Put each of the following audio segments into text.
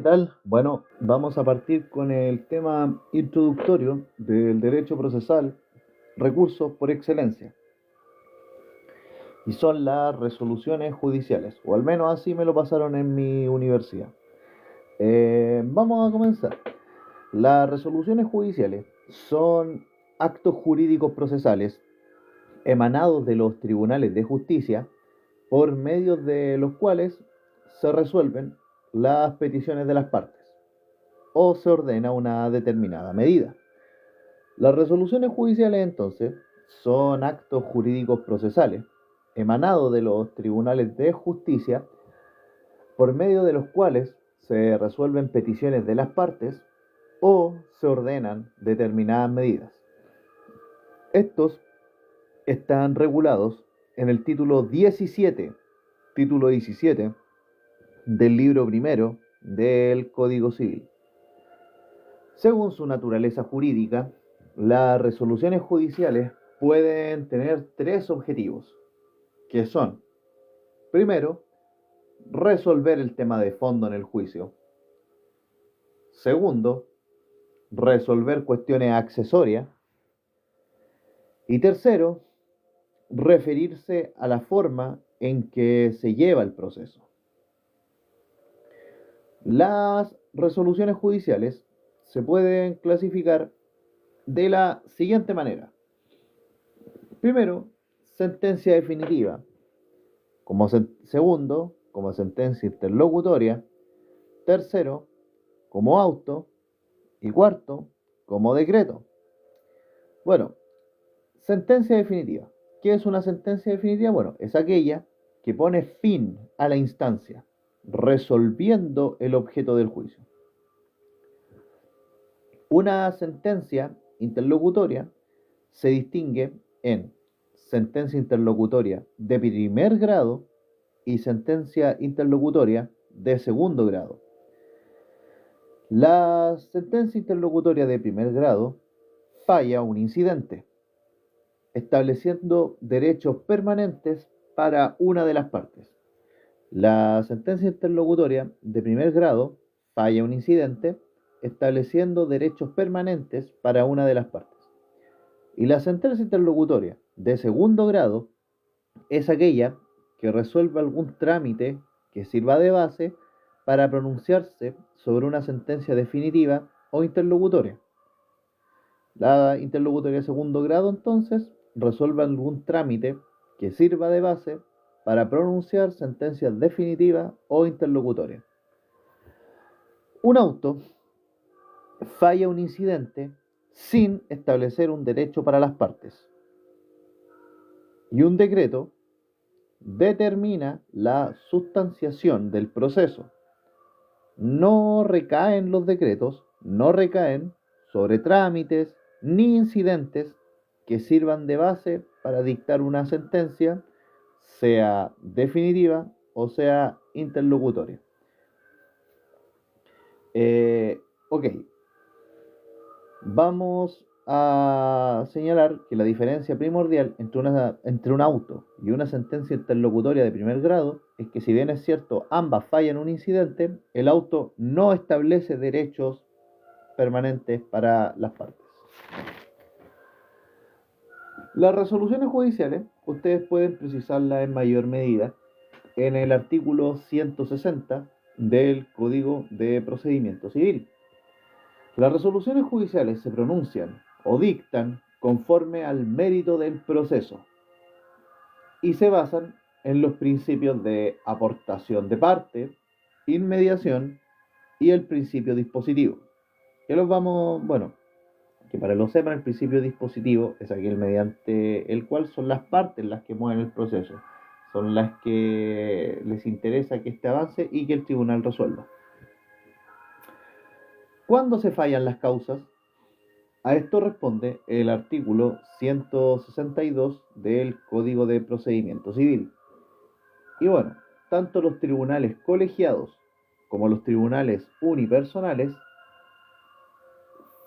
¿qué tal? Bueno, vamos a partir con el tema introductorio del derecho procesal, recursos por excelencia, y son las resoluciones judiciales, o al menos así me lo pasaron en mi universidad. Vamos a comenzar. Las resoluciones judiciales son actos jurídicos procesales emanados de los tribunales de justicia por medio de los cuales se resuelven las peticiones de las partes o se ordena una determinada medida. Las resoluciones judiciales entonces son actos jurídicos procesales emanados de los tribunales de justicia por medio de los cuales se resuelven peticiones de las partes o se ordenan determinadas medidas. Estos están regulados en el título 17 del libro primero del Código Civil. Según su naturaleza jurídica, las resoluciones judiciales pueden tener tres objetivos, que son, primero, resolver el tema de fondo en el juicio. Segundo, resolver cuestiones accesorias. Y tercero, referirse a la forma en que se lleva el proceso. Las resoluciones judiciales se pueden clasificar de la siguiente manera. Primero, sentencia definitiva. Segundo, como sentencia interlocutoria. Tercero, como auto. Y cuarto, como decreto. Bueno, sentencia definitiva. ¿Qué es una sentencia definitiva? Bueno, es aquella que pone fin a la instancia, resolviendo el objeto del juicio. Una sentencia interlocutoria se distingue en sentencia interlocutoria de primer grado y sentencia interlocutoria de segundo grado. La sentencia interlocutoria de primer grado falla un incidente, estableciendo derechos permanentes para una de las partes. La sentencia interlocutoria de primer grado falla un incidente, estableciendo derechos permanentes para una de las partes. Y la sentencia interlocutoria de segundo grado es aquella que resuelve algún trámite que sirva de base para pronunciarse sobre una sentencia definitiva o interlocutoria. La interlocutoria de segundo grado, entonces, resuelve algún trámite que sirva de base para pronunciar sentencias definitivas o interlocutorias. Un auto falla un incidente sin establecer un derecho para las partes. Y un decreto determina la sustanciación del proceso. No recaen los decretos, no recaen sobre trámites ni incidentes que sirvan de base para dictar una sentencia, sea definitiva o sea interlocutoria. Ok, vamos a señalar que la diferencia primordial entre un auto y una sentencia interlocutoria de primer grado es que, si bien es cierto, ambas fallan un incidente, el auto no establece derechos permanentes para las partes. Las resoluciones judiciales, ustedes pueden precisarlas en mayor medida en el artículo 160 del Código de Procedimiento Civil. Las resoluciones judiciales se pronuncian o dictan conforme al mérito del proceso y se basan en los principios de aportación de parte, inmediación y el principio dispositivo. Que para lo sepan, el principio dispositivo es aquel mediante el cual son las partes las que mueven el proceso, son las que les interesa que este avance y que el tribunal resuelva. ¿Cuándo se fallan las causas? A esto responde el artículo 162 del Código de Procedimiento Civil. Y bueno, tanto los tribunales colegiados como los tribunales unipersonales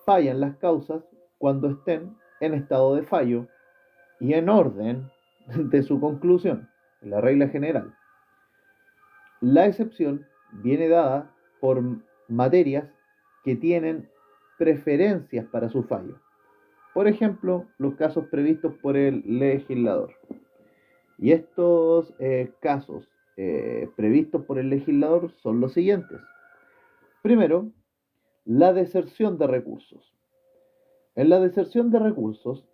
fallan las causas cuando estén en estado de fallo y en orden de su conclusión, la regla general. La excepción viene dada por materias que tienen preferencias para su fallo. Por ejemplo, los casos previstos por el legislador. Y estos casos previstos por el legislador son los siguientes. Primero, la deserción de recursos. En la deserción de recursos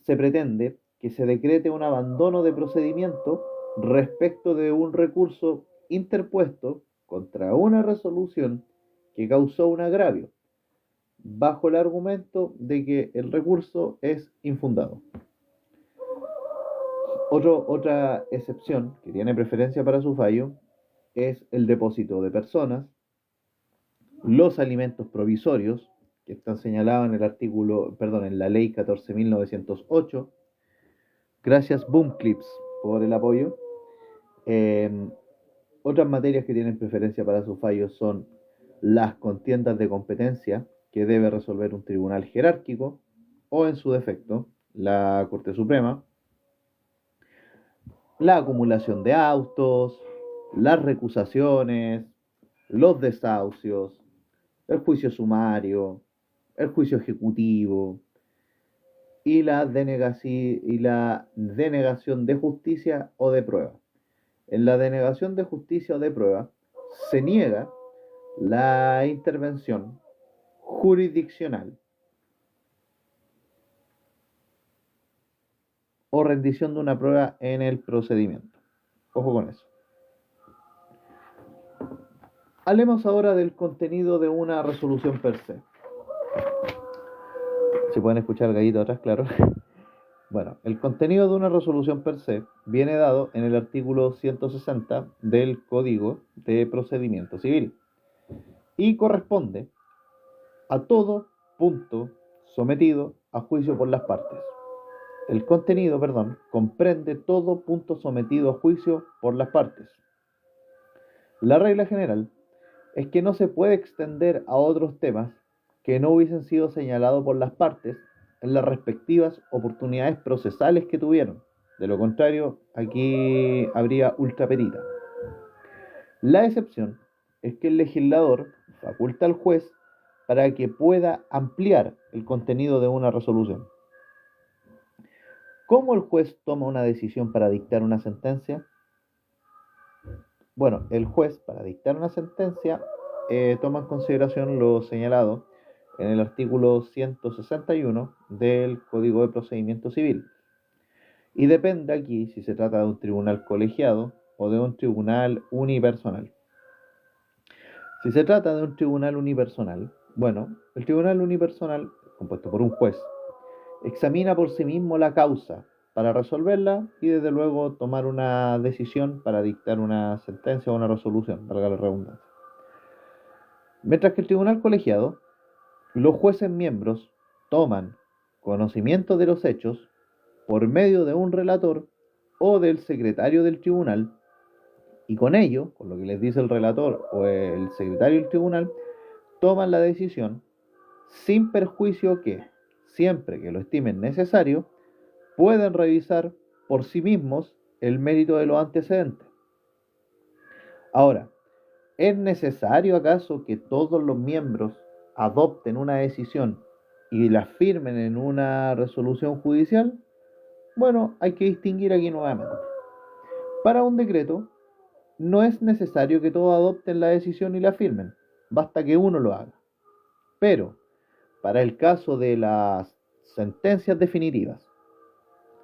se pretende que se decrete un abandono de procedimiento respecto de un recurso interpuesto contra una resolución que causó un agravio, bajo el argumento de que el recurso es infundado. Otra excepción que tiene preferencia para su fallo es el depósito de personas, los alimentos provisorios, que están señalados en el artículo, perdón, en la ley 14.908. Gracias Boomclips por el apoyo. Otras materias que tienen preferencia para su fallo son las contiendas de competencia que debe resolver un tribunal jerárquico o, en su defecto, la Corte Suprema, la acumulación de autos, las recusaciones, los desahucios, el juicio sumario, el juicio ejecutivo y la denegación de justicia o de prueba. En la denegación de justicia o de prueba se niega la intervención jurisdiccional o rendición de una prueba en el procedimiento. Ojo con eso. Hablemos ahora del contenido de una resolución per se. Si pueden escuchar el gallito atrás, claro. Bueno, el contenido de una resolución per se viene dado en el artículo 160 del Código de Procedimiento Civil y corresponde a todo punto sometido a juicio por las partes. El contenido, comprende todo punto sometido a juicio por las partes. La regla general es que no se puede extender a otros temas que no hubiesen sido señalados por las partes en las respectivas oportunidades procesales que tuvieron. De lo contrario, aquí habría ultraperita. La excepción es que el legislador faculta al juez para que pueda ampliar el contenido de una resolución. ¿Cómo el juez toma una decisión para dictar una sentencia? Bueno, el juez, para dictar una sentencia, toma en consideración lo señalado en el artículo 161 del Código de Procedimiento Civil. Y depende aquí si se trata de un tribunal colegiado o de un tribunal unipersonal. Si se trata de un tribunal unipersonal, bueno, el tribunal unipersonal, compuesto por un juez, examina por sí mismo la causa para resolverla y desde luego tomar una decisión para dictar una sentencia o una resolución, valga la redundancia. Mientras que el tribunal colegiado, los jueces miembros toman conocimiento de los hechos por medio de un relator o del secretario del tribunal y con ello, con lo que les dice el relator o el secretario del tribunal, toman la decisión sin perjuicio que, siempre que lo estimen necesario, pueden revisar por sí mismos el mérito de los antecedentes. Ahora, ¿es necesario acaso que todos los miembros adopten una decisión y la firmen en una resolución judicial? Bueno, hay que distinguir aquí nuevamente. Para un decreto, no es necesario que todos adopten la decisión y la firmen, basta que uno lo haga. Pero, para el caso de las sentencias definitivas,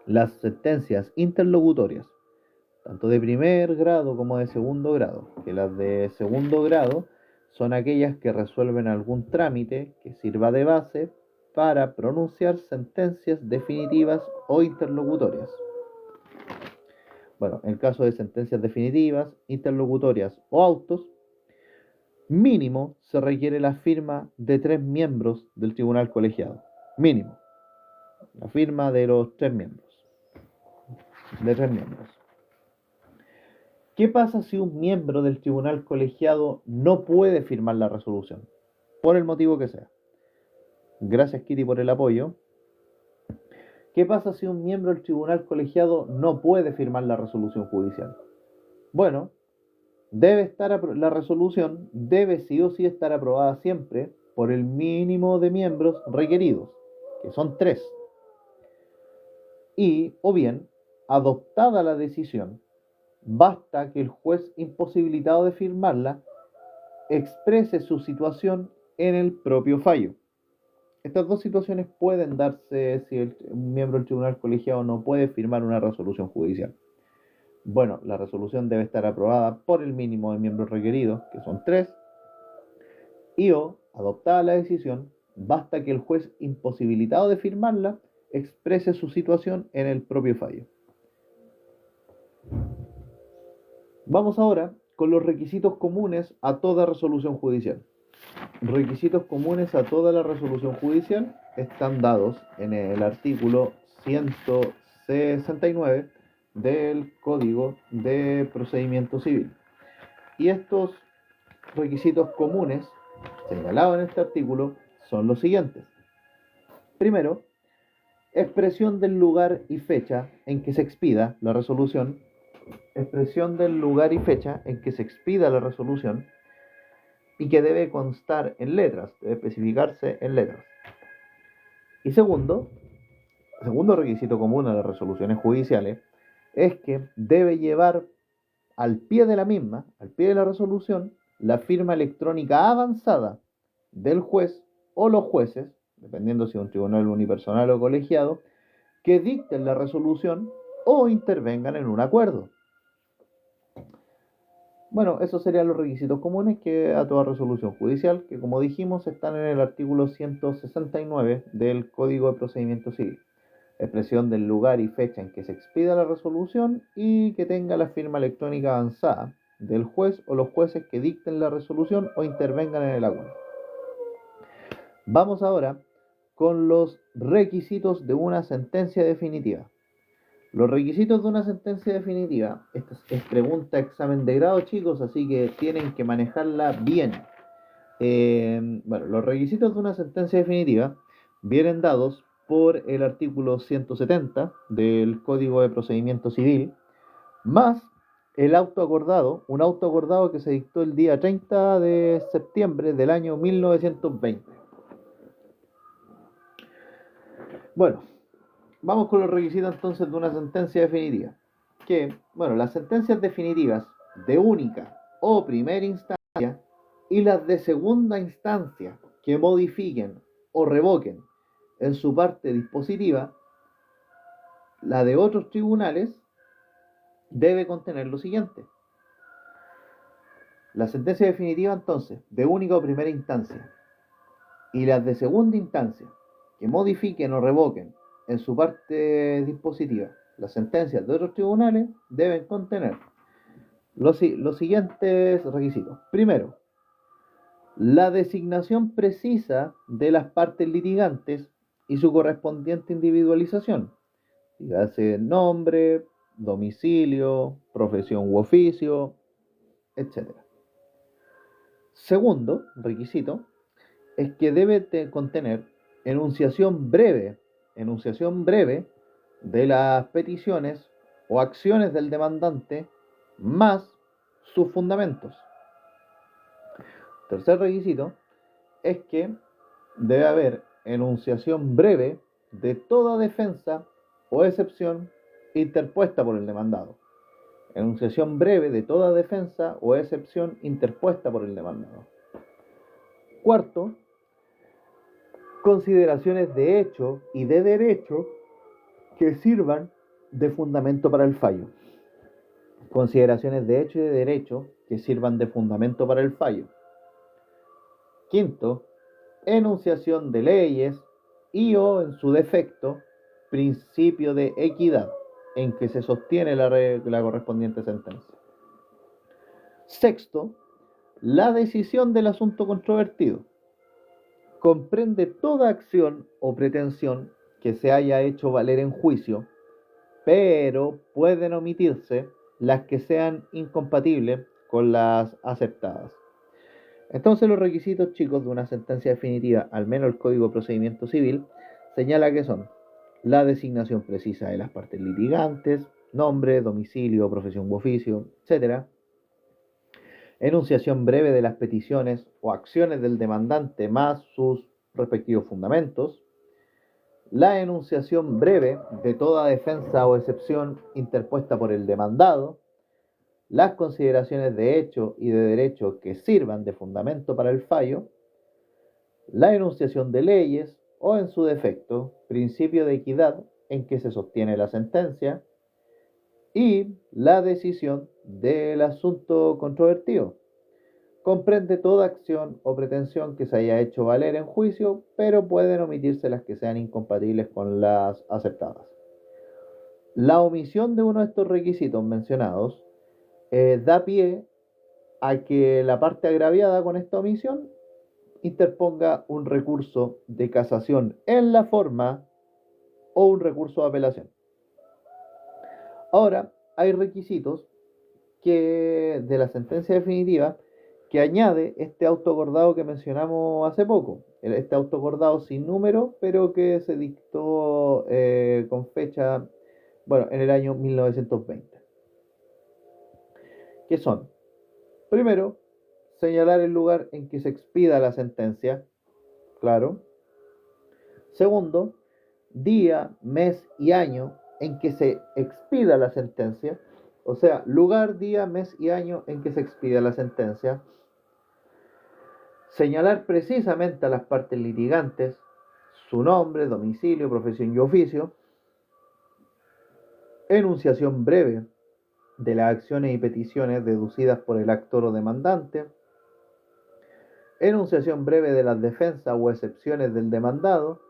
las sentencias interlocutorias, tanto de primer grado como de segundo grado, que las de segundo grado son aquellas que resuelven algún trámite que sirva de base para pronunciar sentencias definitivas o interlocutorias. Bueno, en caso de sentencias definitivas, interlocutorias o autos, mínimo se requiere la firma de 3 miembros del tribunal colegiado. Mínimo. La firma de los 3 miembros. De 3 miembros. ¿Qué pasa si un miembro del tribunal colegiado no puede firmar la resolución? Por el motivo que sea. Gracias, Kitty, por el apoyo. ¿Qué pasa si un miembro del tribunal colegiado no puede firmar la resolución judicial? Bueno, La resolución debe sí o sí estar aprobada siempre por el mínimo de miembros requeridos, que son 3. Y, o bien, adoptada la decisión, basta que el juez imposibilitado de firmarla exprese su situación en el propio fallo. Estas dos situaciones pueden darse si un miembro del tribunal colegiado no puede firmar una resolución judicial. Bueno, la resolución debe estar aprobada por el mínimo de miembros requeridos, que son 3, y o, adoptada la decisión, basta que el juez imposibilitado de firmarla exprese su situación en el propio fallo. Vamos ahora con los requisitos comunes a toda resolución judicial. Requisitos comunes a toda la resolución judicial están dados en el artículo 169 del Código de Procedimiento Civil. Y estos requisitos comunes señalados en este artículo son los siguientes. Primero, expresión del lugar y fecha en que se expida la resolución. Expresión del lugar y fecha en que se expida la resolución y que debe constar en letras, debe especificarse en letras. Y segundo requisito común a las resoluciones judiciales, es que debe llevar al pie de la misma, al pie de la resolución, la firma electrónica avanzada del juez o los jueces, dependiendo si es un tribunal unipersonal o colegiado, que dicten la resolución o intervengan en un acuerdo. Bueno, esos serían los requisitos comunes que a toda resolución judicial, que como dijimos están en el artículo 169 del Código de Procedimiento Civil. Expresión del lugar y fecha en que se expida la resolución y que tenga la firma electrónica avanzada del juez o los jueces que dicten la resolución o intervengan en el acuerdo. Vamos ahora con los requisitos de una sentencia definitiva. Los requisitos de una sentencia definitiva, esta es pregunta examen de grado, chicos, así que tienen que manejarla bien. Los requisitos de una sentencia definitiva vienen dados por el artículo 170 del Código de Procedimiento Civil, más el auto acordado, un auto acordado que se dictó el día 30 de septiembre del año 1920. Bueno, vamos con los requisitos entonces de una sentencia definitiva. Las sentencias definitivas de única o primera instancia y las de segunda instancia que modifiquen o revoquen en su parte dispositiva la de otros tribunales debe contener lo siguiente. La sentencia definitiva entonces de única o primera instancia y las de segunda instancia que modifiquen o revoquen en su parte dispositiva las sentencias de otros tribunales deben contener los siguientes requisitos. Primero, la designación precisa de las partes litigantes y su correspondiente individualización. Dígase nombre, domicilio, profesión u oficio, etc. Segundo requisito es que debe contener enunciación breve de las peticiones o acciones del demandante más sus fundamentos. Tercer requisito es que debe haber enunciación breve de toda defensa o excepción interpuesta por el demandado. Enunciación breve de toda defensa o excepción interpuesta por el demandado. Cuarto, consideraciones de hecho y de derecho que sirvan de fundamento para el fallo. Consideraciones de hecho y de derecho que sirvan de fundamento para el fallo. Quinto, enunciación de leyes y o, en su defecto, principio de equidad en que se sostiene la correspondiente sentencia. Sexto, la decisión del asunto controvertido. Comprende toda acción o pretensión que se haya hecho valer en juicio, pero pueden omitirse las que sean incompatibles con las aceptadas. Entonces los requisitos, chicos, de una sentencia definitiva, al menos el Código de Procedimiento Civil, señala que son la designación precisa de las partes litigantes, nombre, domicilio, profesión u oficio, etc. enunciación breve de las peticiones o acciones del demandante más sus respectivos fundamentos, la enunciación breve de toda defensa o excepción interpuesta por el demandado, las consideraciones de hecho y de derecho que sirvan de fundamento para el fallo, la enunciación de leyes o, en su defecto, principio de equidad en que se sostiene la sentencia y la decisión del asunto controvertido. Comprende toda acción o pretensión que se haya hecho valer en juicio, pero pueden omitirse las que sean incompatibles con las aceptadas. La omisión de uno de estos requisitos mencionados da pie a que la parte agraviada con esta omisión interponga un recurso de casación en la forma o un recurso de apelación. Ahora, hay requisitos de la sentencia definitiva que añade este auto acordado que mencionamos hace poco, este auto acordado sin número, pero que se dictó con fecha, bueno, en el año 1920. ¿Qué son? Primero, señalar el lugar en que se expida la sentencia, claro. Segundo, día, mes y año en que se expida la sentencia, o sea, lugar, día, mes y año en que se expida la sentencia. Señalar precisamente a las partes litigantes su nombre, domicilio, profesión y oficio. Enunciación breve de las acciones y peticiones deducidas por el actor o demandante. Enunciación breve de las defensas o excepciones del demandado.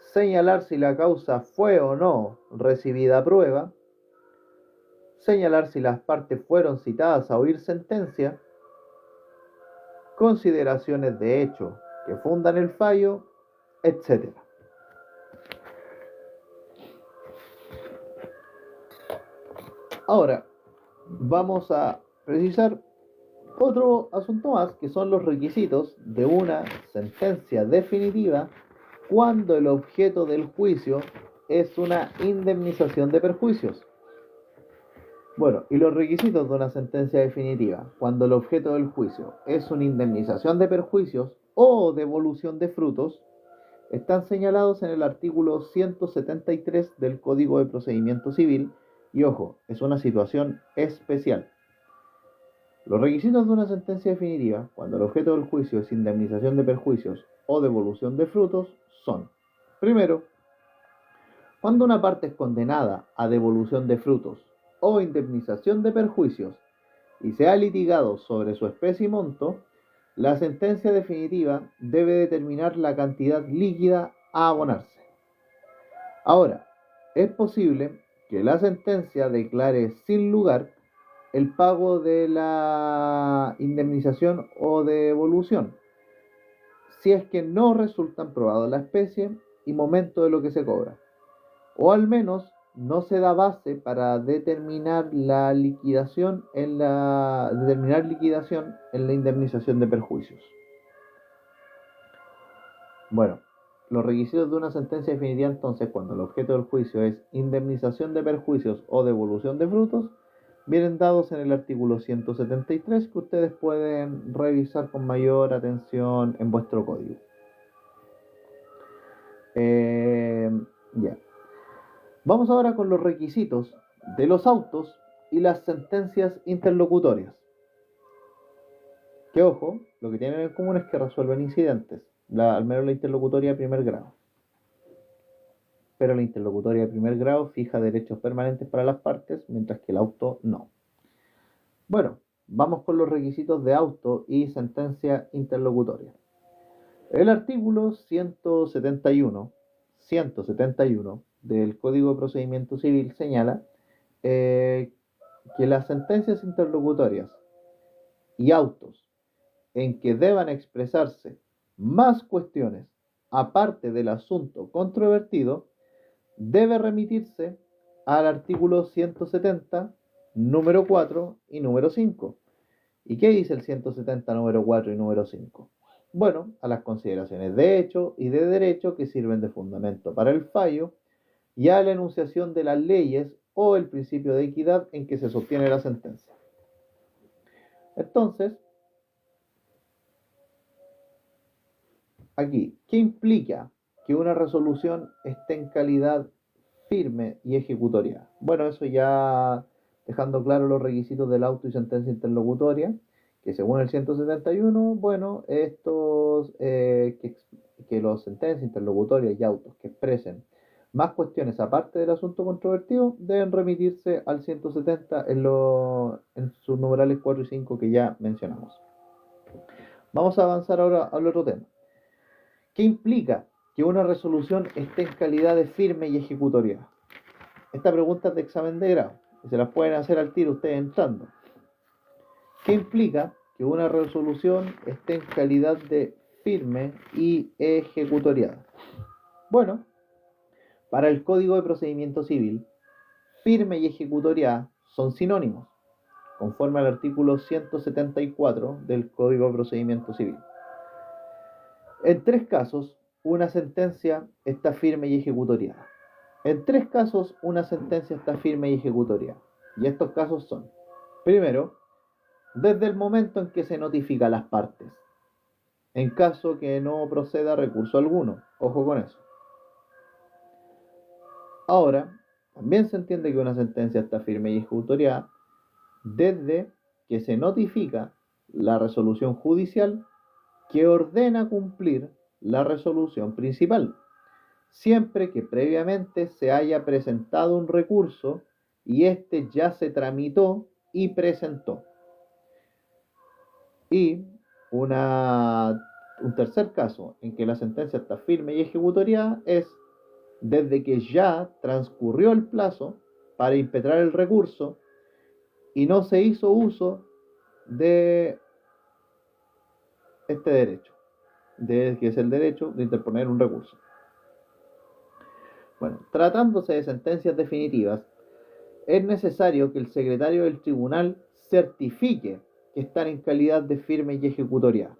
Señalar si la causa fue o no recibida a prueba. Señalar si las partes fueron citadas a oír sentencia. Consideraciones de hecho que fundan el fallo, etc. Ahora, vamos a precisar otro asunto más, que son los requisitos de una sentencia definitiva cuando el objeto del juicio es una indemnización de perjuicios. Bueno, y los requisitos de una sentencia definitiva cuando el objeto del juicio es una indemnización de perjuicios o devolución de frutos están señalados en el artículo 173 del Código de Procedimiento Civil y, ojo, es una situación especial. Los requisitos de una sentencia definitiva, cuando el objeto del juicio es indemnización de perjuicios o devolución de frutos, son: primero, cuando una parte es condenada a devolución de frutos o indemnización de perjuicios y se ha litigado sobre su especie y monto, la sentencia definitiva debe determinar la cantidad líquida a abonarse. Ahora, es posible que la sentencia declare sin lugar el pago de la indemnización o devolución, si es que no resultan probados la especie y momento de lo que se cobra, o al menos no se da base para determinar liquidación en la indemnización de perjuicios. Bueno, los requisitos de una sentencia definitiva entonces, cuando el objeto del juicio es indemnización de perjuicios o devolución de frutos, vienen dados en el artículo 173, que ustedes pueden revisar con mayor atención en vuestro código. Ya. Vamos ahora con los requisitos de los autos y las sentencias interlocutorias. Que, ojo, lo que tienen en común es que resuelven incidentes, al menos la interlocutoria de primer grado. Pero la interlocutoria de primer grado fija derechos permanentes para las partes, mientras que el auto no. Bueno, vamos con los requisitos de auto y sentencia interlocutoria. El artículo 171 del Código de Procedimiento Civil señala que las sentencias interlocutorias y autos en que deban expresarse más cuestiones aparte del asunto controvertido debe remitirse al artículo 170, número 4 y número 5. ¿Y qué dice el 170, número 4 y número 5? Bueno, a las consideraciones de hecho y de derecho que sirven de fundamento para el fallo y a la enunciación de las leyes o el principio de equidad en que se sostiene la sentencia. Entonces, aquí, ¿qué implica que una resolución esté en calidad firme y ejecutoria? Bueno, eso ya dejando claro los requisitos del auto y sentencia interlocutoria, que según el 171, bueno, que los sentencias interlocutorias y autos que expresen más cuestiones aparte del asunto controvertido deben remitirse al 170 en sus numerales 4 y 5 que ya mencionamos. Vamos a avanzar ahora al otro tema. ¿Qué implica que una resolución esté en calidad de firme y ejecutoria? Esta pregunta es de examen de grado y se las pueden hacer al tiro ustedes entrando. ¿Qué implica que una resolución esté en calidad de firme y ejecutoriada? Bueno, para el Código de Procedimiento Civil, firme y ejecutoriada son sinónimos, conforme al artículo 174 del Código de Procedimiento Civil. En 3 casos, una sentencia está firme y ejecutoriada. En 3 casos, una sentencia está firme y ejecutoria. Y estos casos son: primero, desde el momento en que se notifica a las partes, en caso que no proceda recurso alguno. Ojo con eso. Ahora, también se entiende que una sentencia está firme y ejecutoriada desde que se notifica la resolución judicial que ordena cumplir la resolución principal, siempre que previamente se haya presentado un recurso y éste ya se tramitó y presentó. Y un tercer caso en que la sentencia está firme y ejecutoriada es desde que ya transcurrió el plazo para impetrar el recurso y no se hizo uso de este derecho, que es el derecho de interponer un recurso. Bueno, tratándose de sentencias definitivas, es necesario que el secretario del tribunal certifique que están en calidad de firme y ejecutoriada.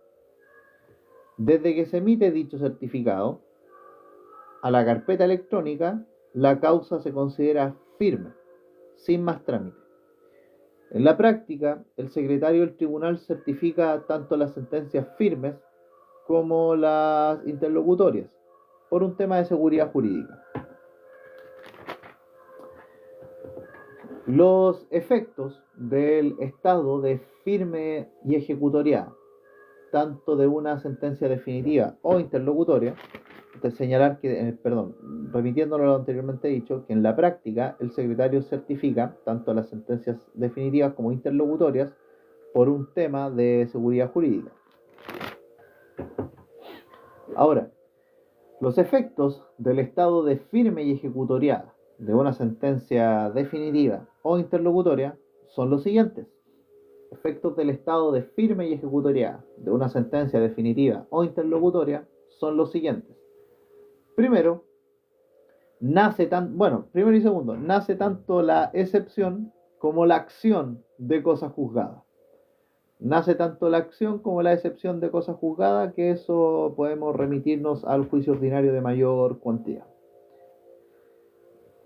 Desde que se emite dicho certificado a la carpeta electrónica, la causa se considera firme, sin más trámite. En la práctica, el secretario del tribunal certifica tanto las sentencias firmes como las interlocutorias, por un tema de seguridad jurídica. Los efectos del estado de firme y ejecutoriada, tanto de una sentencia definitiva o interlocutoria, de señalar que, remitiéndolo a lo anteriormente dicho, que en la práctica el secretario certifica tanto las sentencias definitivas como interlocutorias por un tema de seguridad jurídica. Ahora, los efectos del estado de firme y ejecutoriada de una sentencia definitiva o interlocutoria son los siguientes. Efectos del estado de firme y ejecutoriada de una sentencia definitiva o interlocutoria son los siguientes. Primero y segundo, nace tanto la excepción como la acción de cosa juzgada. Nace tanto la acción como la excepción de cosa juzgada, que eso podemos remitirnos al juicio ordinario de mayor cuantía.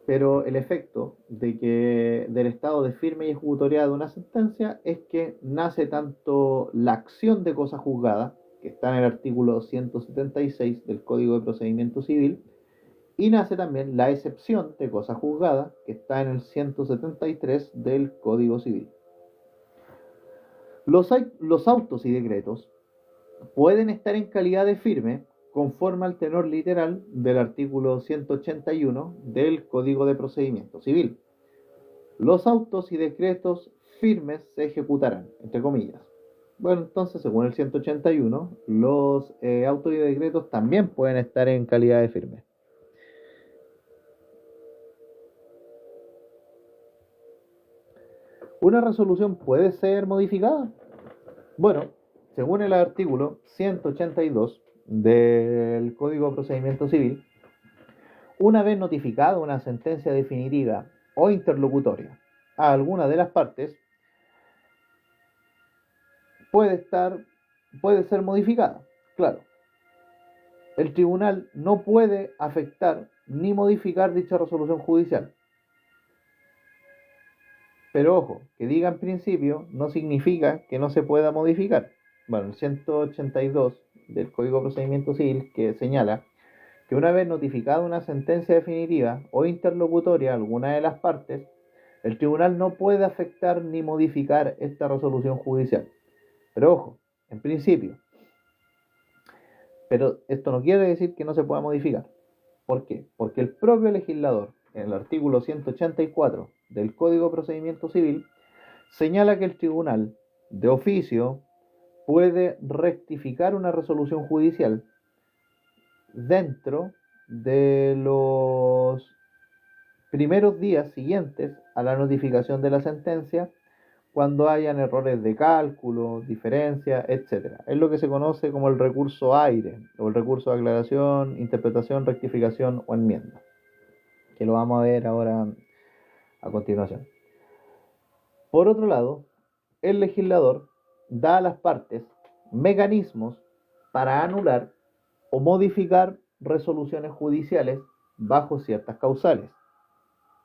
Pero el efecto del estado de firme y ejecutoriada de una sentencia es que nace tanto la acción de cosa juzgada, que está en el artículo 176 del Código de Procedimiento Civil, y nace también la excepción de cosa juzgada, que está en el 173 del Código Civil. Los autos y decretos pueden estar en calidad de firme conforme al tenor literal del artículo 181 del Código de Procedimiento Civil. Los autos y decretos firmes se ejecutarán, entre comillas. Bueno, entonces, según el 181, los autos y decretos también pueden estar en calidad de firme. ¿Una resolución puede ser modificada? Bueno, según el artículo 182 del Código de Procedimiento Civil, una vez notificada una sentencia definitiva o interlocutoria a alguna de las partes, puede ser modificada. Claro, el tribunal no puede afectar ni modificar dicha resolución judicial, Pero ojo, que diga en principio no significa que no se pueda modificar. Bueno, el 182 del Código de Procedimiento Civil que señala que una vez notificada una sentencia definitiva o interlocutoria a alguna de las partes, el tribunal no puede afectar ni modificar esta resolución judicial. Pero ojo, en principio. Pero esto no quiere decir que no se pueda modificar. ¿Por qué? Porque el propio legislador, en el artículo 184 del Código de Procedimiento Civil, señala que el tribunal, de oficio, puede rectificar una resolución judicial dentro de los primeros días siguientes a la notificación de la sentencia, cuando hayan errores de cálculo, diferencias, etc. Es lo que se conoce como el recurso aire, o el recurso de aclaración, interpretación, rectificación o enmienda, que lo vamos a ver ahora a continuación. Por otro lado, el legislador da a las partes mecanismos para anular o modificar resoluciones judiciales bajo ciertas causales.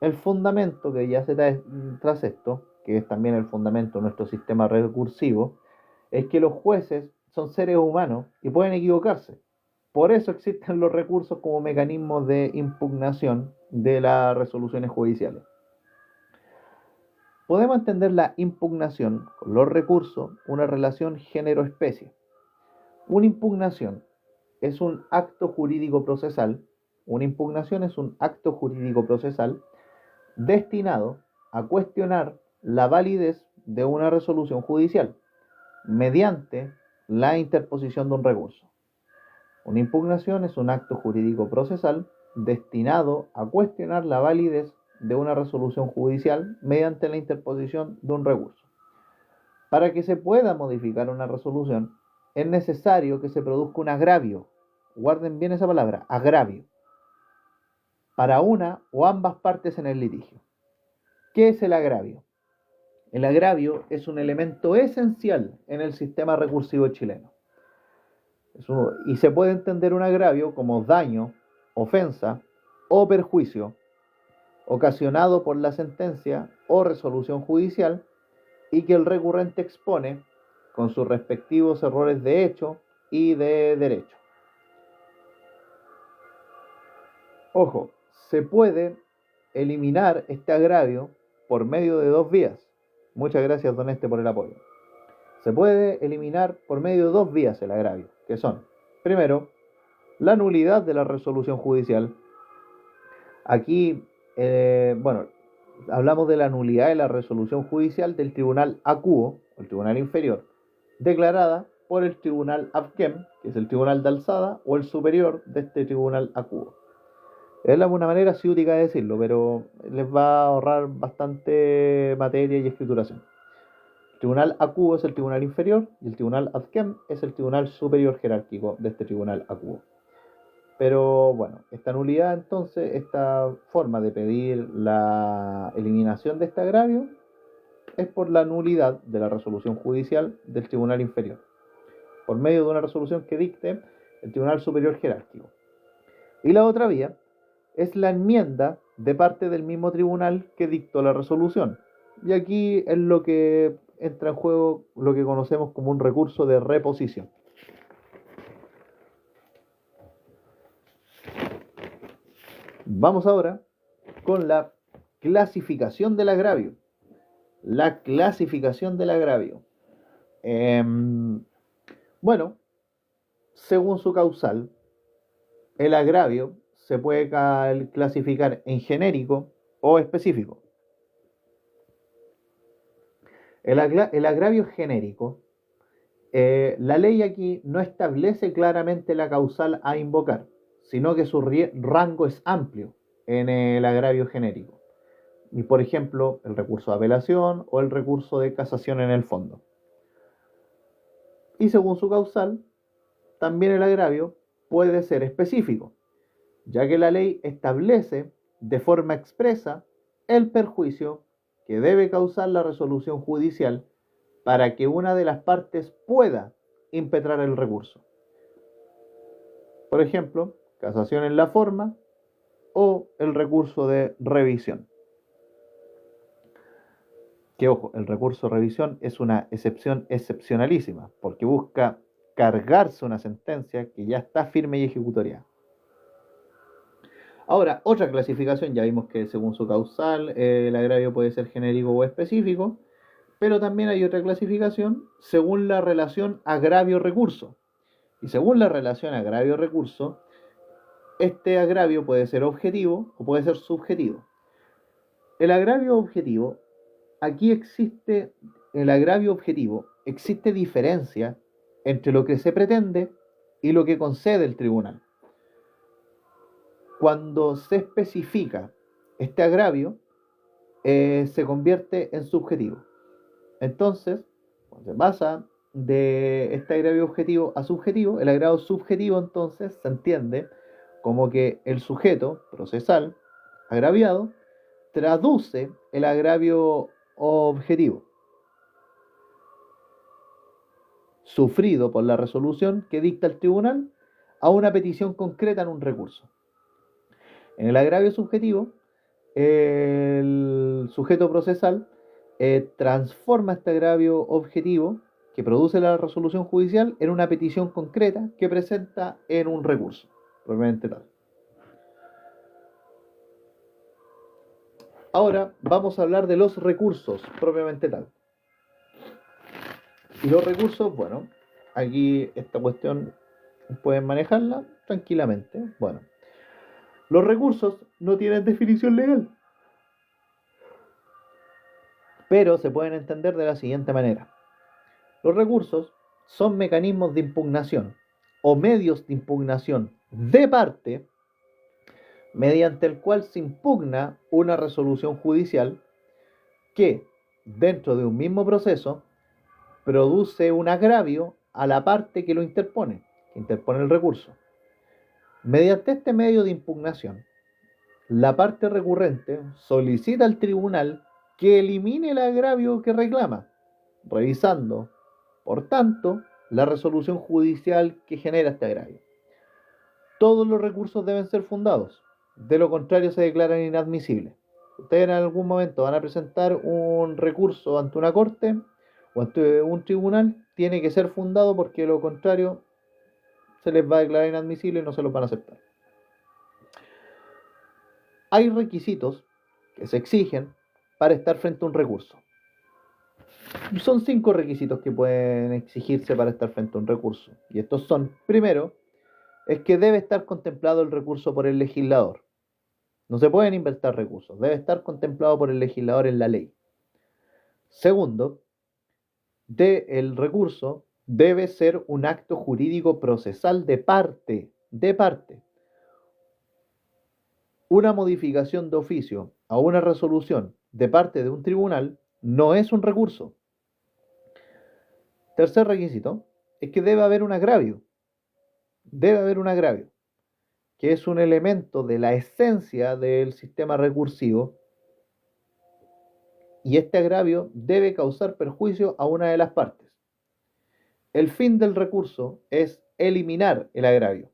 El fundamento que ya se da tras esto, que es también el fundamento de nuestro sistema recursivo, es que los jueces son seres humanos y pueden equivocarse. Por eso existen los recursos como mecanismos de impugnación de las resoluciones judiciales. Podemos entender la impugnación con los recursos una relación género-especie. Una impugnación es un acto jurídico procesal. Una impugnación es un acto jurídico procesal destinado a cuestionar la validez de una resolución judicial mediante la interposición de un recurso. Una impugnación es un acto jurídico procesal destinado a cuestionar la validez de una resolución judicial mediante la interposición de un recurso. Para que se pueda modificar una resolución, es necesario que se produzca un agravio. Guarden bien esa palabra, agravio, para una o ambas partes en el litigio. ¿Qué es el agravio? El agravio es un elemento esencial en el sistema recursivo chileno. Y se puede entender un agravio como daño, ofensa o perjuicio ocasionado por la sentencia o resolución judicial y que el recurrente expone con sus respectivos errores de hecho y de derecho. Ojo, se puede eliminar este agravio por medio de dos vías. Muchas gracias, don por el apoyo. Se puede eliminar por medio de dos vías el agravio, que son, primero, la nulidad de la resolución judicial. Aquí, hablamos de la nulidad de la resolución judicial del tribunal acuo, el tribunal inferior, declarada por el tribunal AFQEM, que es el tribunal de alzada, o el superior de este tribunal acuo. Es una manera ciútica de decirlo, pero les va a ahorrar bastante materia y escrituración. El tribunal acuo es el tribunal inferior y el tribunal AFQEM es el tribunal superior jerárquico de este tribunal acuo. Pero bueno, esta nulidad entonces, esta forma de pedir la eliminación de este agravio es por la nulidad de la resolución judicial del tribunal inferior, por medio de una resolución que dicte el tribunal superior jerárquico. Y la otra vía es la enmienda de parte del mismo tribunal que dictó la resolución. Y aquí es lo que entra en juego lo que conocemos como un recurso de reposición. Vamos ahora con la clasificación del agravio. La clasificación del agravio. Según su causal, el agravio se puede clasificar en genérico o específico. El agravio genérico, la ley aquí no establece claramente la causal a invocar, sino que su rango es amplio en el agravio genérico. Y por ejemplo, el recurso de apelación o el recurso de casación en el fondo. Y según su causal, también el agravio puede ser específico, ya que la ley establece de forma expresa el perjuicio que debe causar la resolución judicial para que una de las partes pueda impetrar el recurso. Por ejemplo, casación en la forma o el recurso de revisión. que ojo, el recurso de revisión es una excepción excepcionalísima, porque busca cargarse una sentencia que ya está firme y ejecutoriada. Ahora, otra clasificación, ya vimos que según su causal, el agravio puede ser genérico o específico, pero también hay otra clasificación según la relación agravio-recurso. Y según la relación agravio-recurso, este agravio puede ser objetivo o puede ser subjetivo. El agravio objetivo, aquí existe, el agravio objetivo, existe diferencia entre lo que se pretende y lo que concede el tribunal. Cuando se especifica este agravio, se convierte en subjetivo. Entonces, cuando se pasa de este agravio objetivo a subjetivo, el agravio subjetivo entonces se entiende como que el sujeto procesal agraviado traduce el agravio objetivo sufrido por la resolución que dicta el tribunal a una petición concreta en un recurso. En el agravio subjetivo, el sujeto procesal transforma este agravio objetivo que produce la resolución judicial en una petición concreta que presenta en un recurso, propiamente tal. Ahora vamos a hablar de los recursos, propiamente tal. Y los recursos, bueno, aquí esta cuestión pueden manejarla tranquilamente. Bueno, los recursos no tienen definición legal, pero se pueden entender de la siguiente manera. Los recursos son mecanismos de impugnación o medios de impugnación de parte mediante el cual se impugna una resolución judicial que, dentro de un mismo proceso, produce un agravio a la parte que lo interpone, el recurso. Mediante este medio de impugnación, la parte recurrente solicita al tribunal que elimine el agravio que reclama, revisando, por tanto, la resolución judicial que genera este agravio. Todos los recursos deben ser fundados, de lo contrario se declaran inadmisibles. Ustedes en algún momento van a presentar un recurso ante una corte o ante un tribunal, tiene que ser fundado porque de lo contrario se les va a declarar inadmisible y no se los van a aceptar. Hay requisitos que se exigen para estar frente a un recurso. Son 5 requisitos que pueden exigirse para estar frente a un recurso. Y estos son, primero, es que debe estar contemplado el recurso por el legislador. No se pueden inventar recursos, debe estar contemplado por el legislador en la ley. Segundo, el recurso debe ser un acto jurídico procesal de parte. Una modificación de oficio a una resolución de parte de un tribunal no es un recurso. Tercer requisito es que debe haber un agravio. Que es un elemento de la esencia del sistema recursivo, y este agravio debe causar perjuicio a una de las partes. El fin del recurso es eliminar el agravio.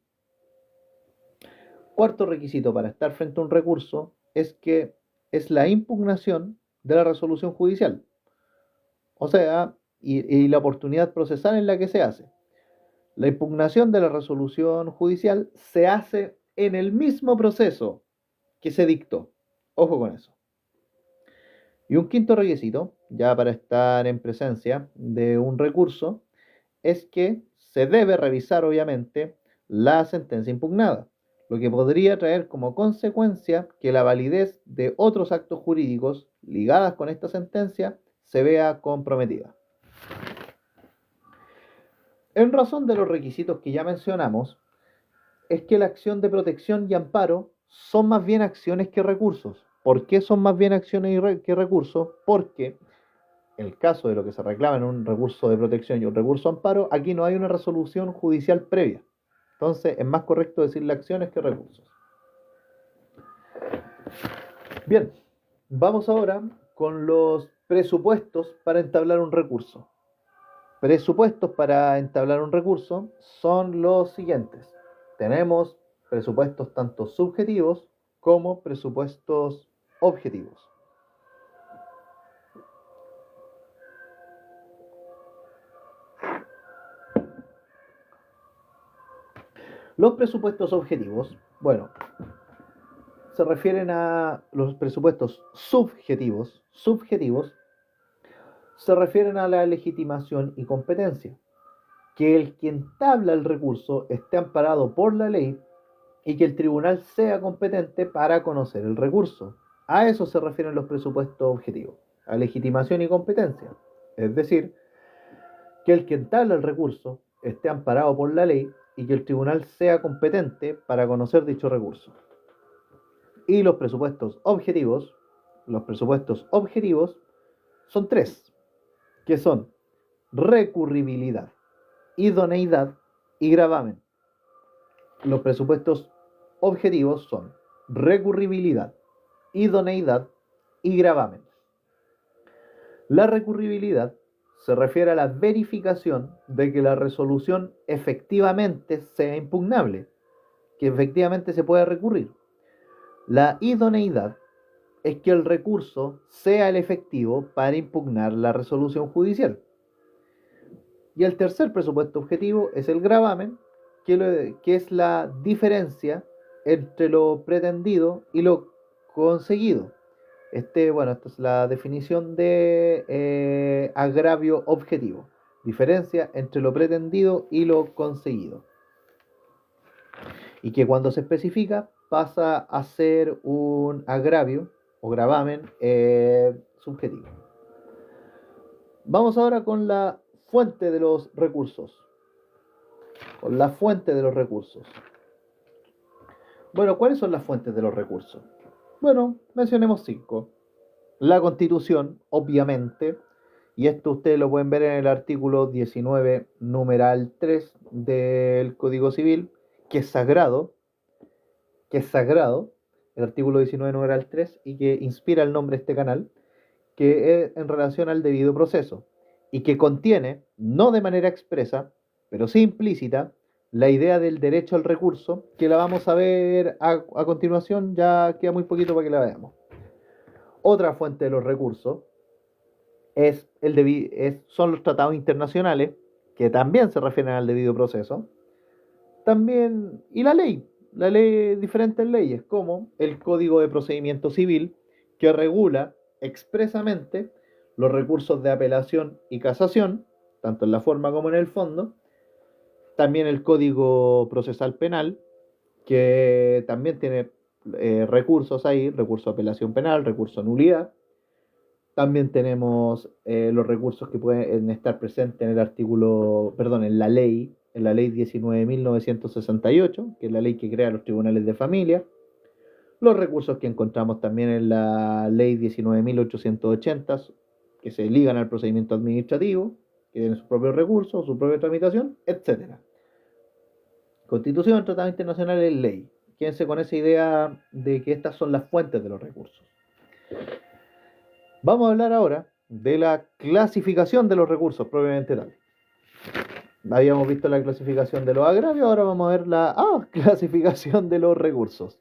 Cuarto requisito para estar frente a un recurso es que es la impugnación de la resolución judicial. O sea, y la oportunidad procesal en la que se hace. La impugnación de la resolución judicial se hace en el mismo proceso que se dictó. Ojo con eso. Y un quinto requisito, ya para estar en presencia de un recurso, es que se debe revisar obviamente la sentencia impugnada, lo que podría traer como consecuencia que la validez de otros actos jurídicos ligadas con esta sentencia se vea comprometida. En razón de los requisitos que ya mencionamos, es que la acción de protección y amparo son más bien acciones que recursos. ¿Por qué son más bien acciones que recursos? Porque en el caso de lo que se reclama en un recurso de protección y un recurso de amparo, aquí no hay una resolución judicial previa. Entonces es más correcto decirle acciones que recursos. Bien, vamos ahora con los presupuestos para entablar un recurso. Presupuestos para entablar un recurso son los siguientes. Tenemos presupuestos tanto subjetivos como presupuestos objetivos. Los presupuestos objetivos, bueno, se refieren a los presupuestos subjetivos. Subjetivos se refieren a la legitimación y competencia. Que el que entabla el recurso esté amparado por la ley y que el tribunal sea competente para conocer el recurso. A eso se refieren los presupuestos objetivos, a legitimación y competencia. Es decir, que el que entabla el recurso esté amparado por la ley y que el tribunal sea competente para conocer dicho recurso. Y los presupuestos objetivos son tres, que son recurribilidad, idoneidad y gravamen. Los presupuestos objetivos son recurribilidad, idoneidad y gravamen. La recurribilidad se refiere a la verificación de que la resolución efectivamente sea impugnable, que efectivamente se pueda recurrir. La idoneidad es que el recurso sea el efectivo para impugnar la resolución judicial. Y el tercer presupuesto objetivo es el gravamen, que es la diferencia entre lo pretendido y lo conseguido. Esta es la definición de agravio objetivo. Diferencia entre lo pretendido y lo conseguido. Y que cuando se especifica pasa a ser un agravio o gravamen subjetivo. Vamos ahora con la fuente de los recursos. Con la fuente de los recursos. Bueno, ¿cuáles son las fuentes de los recursos? Bueno, mencionemos 5. La Constitución, obviamente, y esto ustedes lo pueden ver en el artículo 19, numeral 3 del Código Civil, que es sagrado, el artículo 19, numeral 3, y que inspira el nombre de este canal, que es en relación al debido proceso, y que contiene, no de manera expresa, pero sí implícita, la idea del derecho al recurso, que la vamos a ver a continuación, ya queda muy poquito para que la veamos. Otra fuente de los recursos son los tratados internacionales, que también se refieren al debido proceso, también, y la ley, diferentes leyes, como el Código de Procedimiento Civil, que regula expresamente los recursos de apelación y casación, tanto en la forma como en el fondo. También el Código Procesal Penal, que también tiene recursos ahí, recurso de apelación penal, recurso de nulidad. También tenemos los recursos que pueden estar presentes en en la ley 19.968, que es la ley que crea los tribunales de familia. Los recursos que encontramos también en la ley 19.880, que se ligan al procedimiento administrativo, que tienen sus propios recursos, su propia tramitación, etc. Constitución, tratado internacional es ley. Quédense con esa idea de que estas son las fuentes de los recursos. Vamos a hablar ahora de la clasificación de los recursos propiamente tal. Habíamos visto la clasificación de los agravios, ahora vamos a ver la clasificación de los recursos.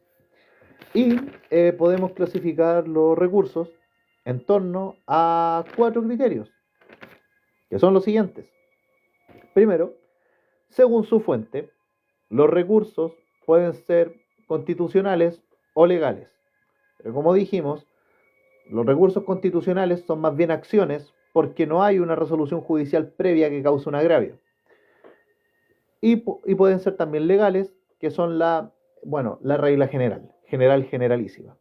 Y podemos clasificar los recursos en torno a 4 criterios, que son los siguientes. Primero, según su fuente, los recursos pueden ser constitucionales o legales. Pero como dijimos, los recursos constitucionales son más bien acciones porque no hay una resolución judicial previa que cause un agravio. Y pueden ser también legales, que son la regla generalísima.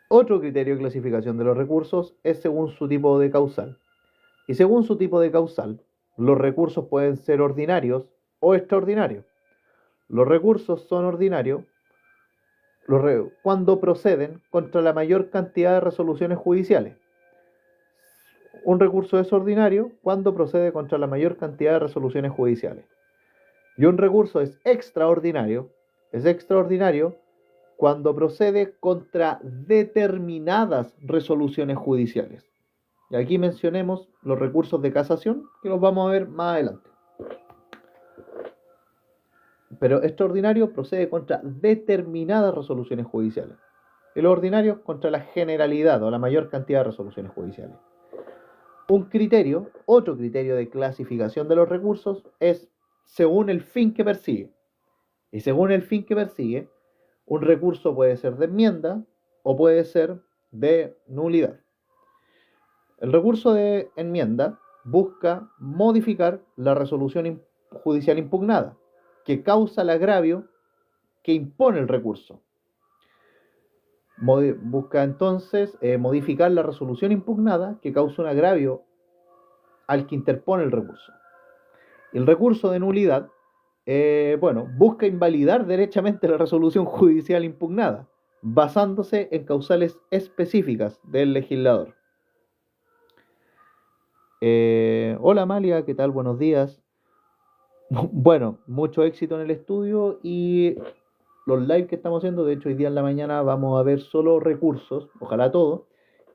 Otro criterio de clasificación de los recursos es según su tipo de causal. Y según su tipo de causal, los recursos pueden ser ordinarios o extraordinarios. Los recursos son ordinarios cuando proceden contra la mayor cantidad de resoluciones judiciales. Un recurso es ordinario cuando procede contra la mayor cantidad de resoluciones judiciales. Y un recurso es extraordinario cuando procede contra determinadas resoluciones judiciales. Y aquí mencionemos los recursos de casación, que los vamos a ver más adelante. Pero extraordinario procede contra determinadas resoluciones judiciales. Y los ordinarios contra la generalidad o la mayor cantidad de resoluciones judiciales. Otro criterio de clasificación de los recursos es según el fin que persigue. Y según el fin que persigue, un recurso puede ser de enmienda o puede ser de nulidad. El recurso de enmienda busca modificar la resolución judicial impugnada, que causa el agravio que impone el recurso. Busca entonces modificar la resolución impugnada que causa un agravio al que interpone el recurso. El recurso de nulidad, busca invalidar derechamente la resolución judicial impugnada, basándose en causales específicas del legislador. Hola Amalia, ¿qué tal? Buenos días. Bueno, mucho éxito en el estudio y los live que estamos haciendo. De hecho, hoy día en la mañana vamos a ver solo recursos, ojalá todo,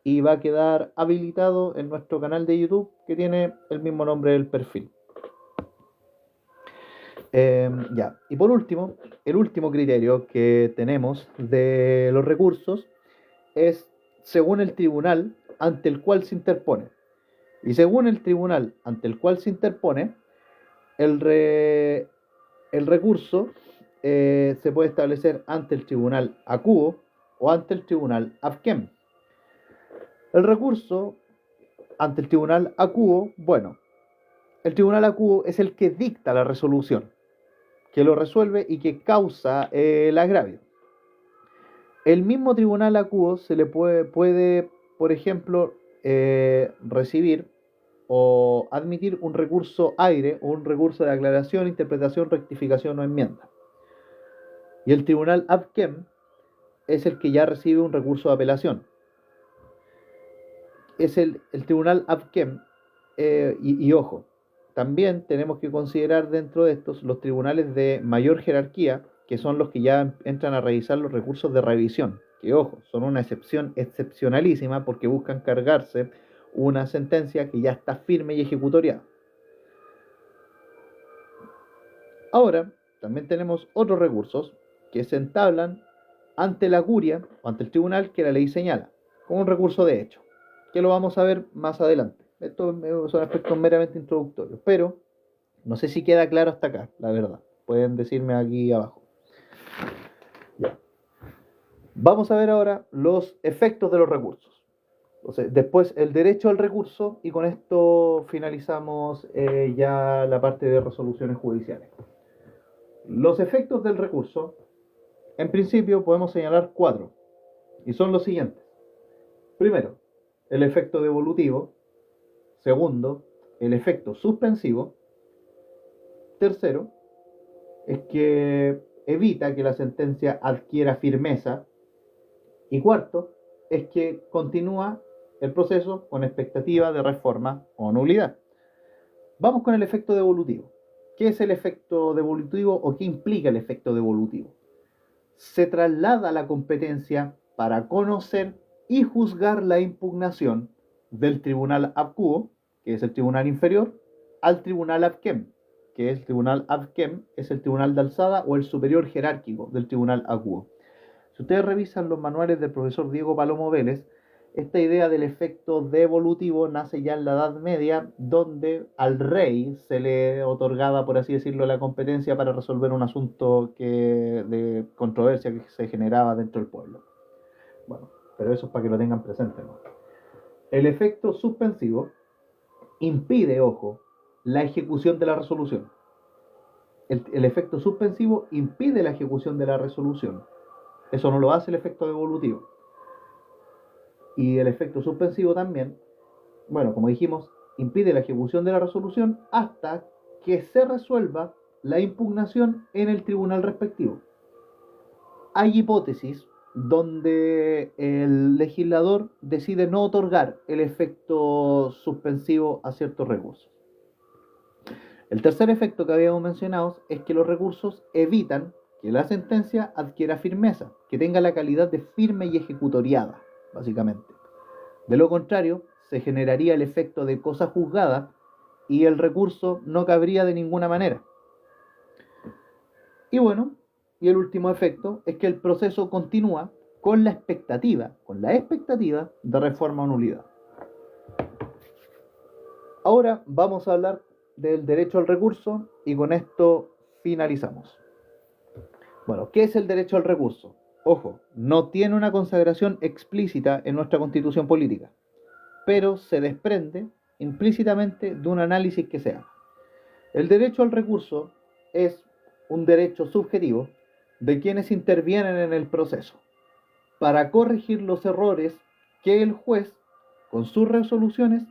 y va a quedar habilitado en nuestro canal de YouTube que tiene el mismo nombre del perfil. Y por último, el último criterio que tenemos de los recursos es según el tribunal ante el cual se interpone. Y según el tribunal ante el cual se interpone, el recurso se puede establecer ante el tribunal acuo o ante el tribunal adquem. El recurso ante el tribunal acuo, el tribunal acuo es el que dicta la resolución, que lo resuelve y que causa el agravio. El mismo tribunal acuo se le puede, por ejemplo, recibir o admitir un recurso aire o un recurso de aclaración, interpretación, rectificación o enmienda. Y el tribunal adquem es el que ya recibe un recurso de apelación. Es el tribunal adquem, y ojo, también tenemos que considerar dentro de estos los tribunales de mayor jerarquía, que son los que ya entran a revisar los recursos de revisión, que ojo, son una excepción excepcionalísima porque buscan cargarse una sentencia que ya está firme y ejecutoriada. Ahora, también tenemos otros recursos que se entablan ante la curia o ante el tribunal que la ley señala, como un recurso de hecho, que lo vamos a ver más adelante. Estos son aspectos meramente introductorios, pero no sé si queda claro hasta acá, la verdad. Pueden decirme aquí abajo. Ya. Vamos a ver ahora los efectos de los recursos. Entonces, después el derecho al recurso y con esto finalizamos ya la parte de resoluciones judiciales. Los efectos del recurso, en principio podemos señalar 4 y son los siguientes. Primero, el efecto devolutivo. Segundo, el efecto suspensivo. Tercero, es que evita que la sentencia adquiera firmeza. Y cuarto, es que continúa el proceso con expectativa de reforma o nulidad. Vamos con el efecto devolutivo. ¿Qué es el efecto devolutivo o qué implica el efecto devolutivo? Se traslada la competencia para conocer y juzgar la impugnación del tribunal acuo, que es el tribunal inferior, al tribunal adquem, que es el tribunal adquem, es el tribunal de alzada o el superior jerárquico del tribunal acuo. Si ustedes revisan los manuales del profesor Diego Palomo Vélez, esta idea del efecto devolutivo nace ya en la Edad Media, donde al rey se le otorgaba, por así decirlo, la competencia para resolver un asunto de controversia que se generaba dentro del pueblo. Bueno, pero eso es para que lo tengan presente, ¿no? El efecto suspensivo impide, ojo, la ejecución de la resolución. El efecto suspensivo impide la ejecución de la resolución. Eso no lo hace el efecto devolutivo. Y el efecto suspensivo también, como dijimos, impide la ejecución de la resolución hasta que se resuelva la impugnación en el tribunal respectivo. Hay hipótesis donde el legislador decide no otorgar el efecto suspensivo a ciertos recursos. El tercer efecto que habíamos mencionado es que los recursos evitan que la sentencia adquiera firmeza, que tenga la calidad de firme y ejecutoriada, básicamente. De lo contrario, se generaría el efecto de cosa juzgada y el recurso no cabría de ninguna manera. Y el último efecto es que el proceso continúa con la expectativa de reforma o nulidad. Ahora vamos a hablar del derecho al recurso y con esto finalizamos. Bueno, ¿qué es el derecho al recurso? Ojo, no tiene una consagración explícita en nuestra Constitución política, pero se desprende implícitamente de un análisis que se haga. El derecho al recurso es un derecho subjetivo de quienes intervienen en el proceso para corregir los errores que el juez, con sus resoluciones,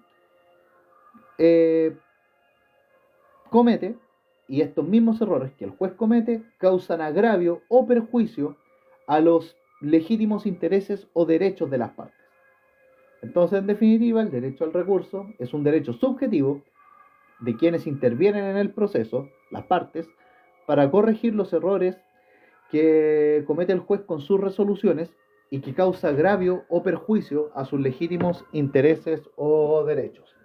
comete, y estos mismos errores que el juez comete causan agravio o perjuicio a los legítimos intereses o derechos de las partes. Entonces, en definitiva, el derecho al recurso es un derecho subjetivo de quienes intervienen en el proceso, las partes, para corregir los errores que comete el juez con sus resoluciones y que causa agravio o perjuicio a sus legítimos intereses o derechos.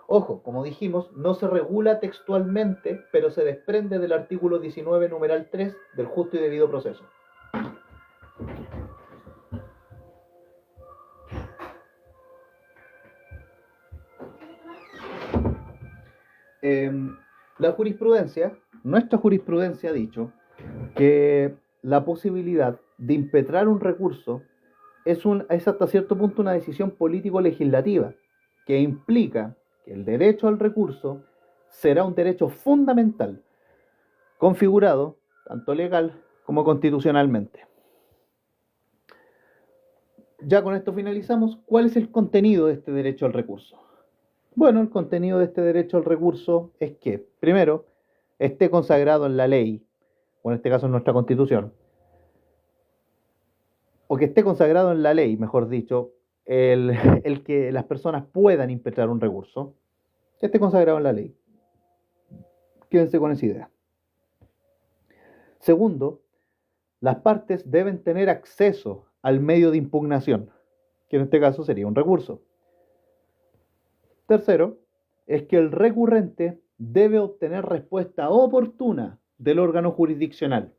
Ojo, como dijimos, no se regula textualmente, pero se desprende del artículo 19, numeral 3 del justo y debido proceso. La jurisprudencia, nuestra jurisprudencia ha dicho que la posibilidad de impetrar un recurso es hasta cierto punto una decisión político-legislativa que implica que el derecho al recurso será un derecho fundamental, configurado tanto legal como constitucionalmente. Ya con esto finalizamos. ¿Cuál es el contenido de este derecho al recurso? Bueno, el contenido de este derecho al recurso es que, primero, esté consagrado en la ley, o en este caso en nuestra Constitución, o que esté consagrado en la ley, mejor dicho, el que las personas puedan impetrar un recurso, que esté consagrado en la ley. Quédense con esa idea. Segundo, las partes deben tener acceso al medio de impugnación, que en este caso sería un recurso. Tercero, es que el recurrente debe obtener respuesta oportuna del órgano jurisdiccional.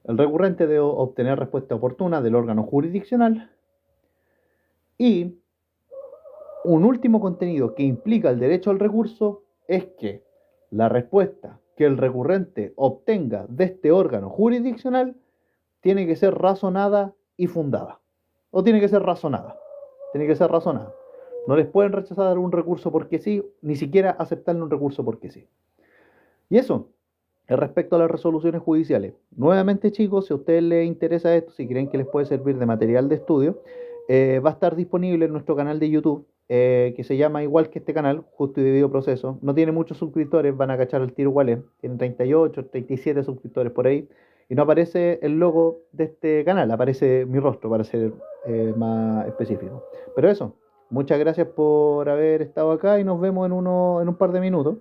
El recurrente debe obtener respuesta oportuna del órgano jurisdiccional. Y un último contenido que implica el derecho al recurso es que la respuesta que el recurrente obtenga de este órgano jurisdiccional tiene que ser razonada y fundada. O tiene que ser razonada. Tiene que ser razonada. No les pueden rechazar un recurso porque sí, ni siquiera aceptarle un recurso porque sí. Y eso es respecto a las resoluciones judiciales. Nuevamente, chicos, si a ustedes les interesa esto, si creen que les puede servir de material de estudio, va a estar disponible en nuestro canal de YouTube, que se llama igual que este canal, Justo y Debido Proceso. No tiene muchos suscriptores, van a cachar el tiro cuál es. Tienen 38, 37 suscriptores por ahí. Y no aparece el logo de este canal, aparece mi rostro para ser más específico. Pero eso, muchas gracias por haber estado acá y nos vemos en un par de minutos.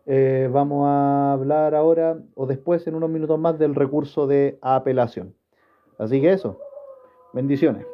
Vamos a hablar ahora o después en unos minutos más del recurso de apelación. Así que eso, bendiciones.